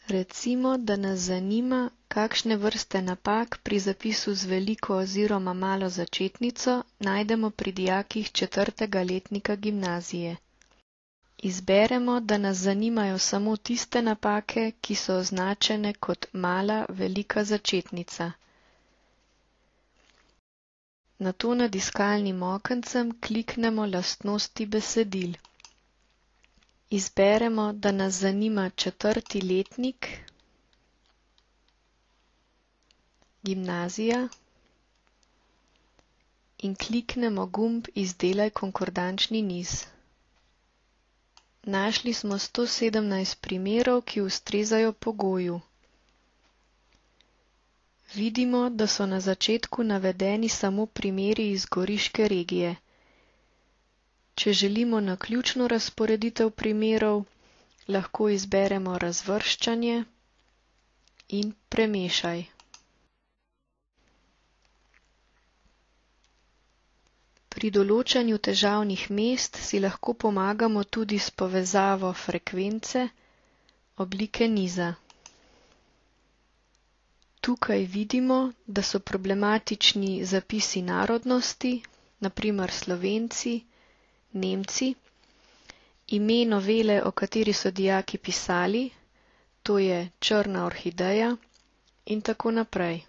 Recimo, da nas zanima, kakšne vrste napak pri zapisu z veliko oziroma malo začetnico najdemo pri dijakih 4. letnika gimnazije. Izberemo, da nas zanimajo samo tiste napake, ki so označene kot mala, velika začetnica. Nato nad iskalnim okencem kliknemo Lastnosti besedil. Izberemo, da nas zanima 4. letnik, gimnazija in kliknemo gumb Izdelaj konkordančni niz. Našli smo 117 primerov, ki ustrezajo pogoju. Vidimo, da so na začetku navedeni samo primeri iz goriške regije. Če želimo naključno razporeditev primerov, lahko izberemo razvrščanje in premešaj. Pri določanju težavnih mest si lahko pomagamo tudi s povezavo frekvence oblike niza. Tukaj vidimo, da so problematični zapisi narodnosti, na primer Slovenci, Nemci, ime novele, o kateri so dijaki pisali, to je Črna orhideja in tako naprej.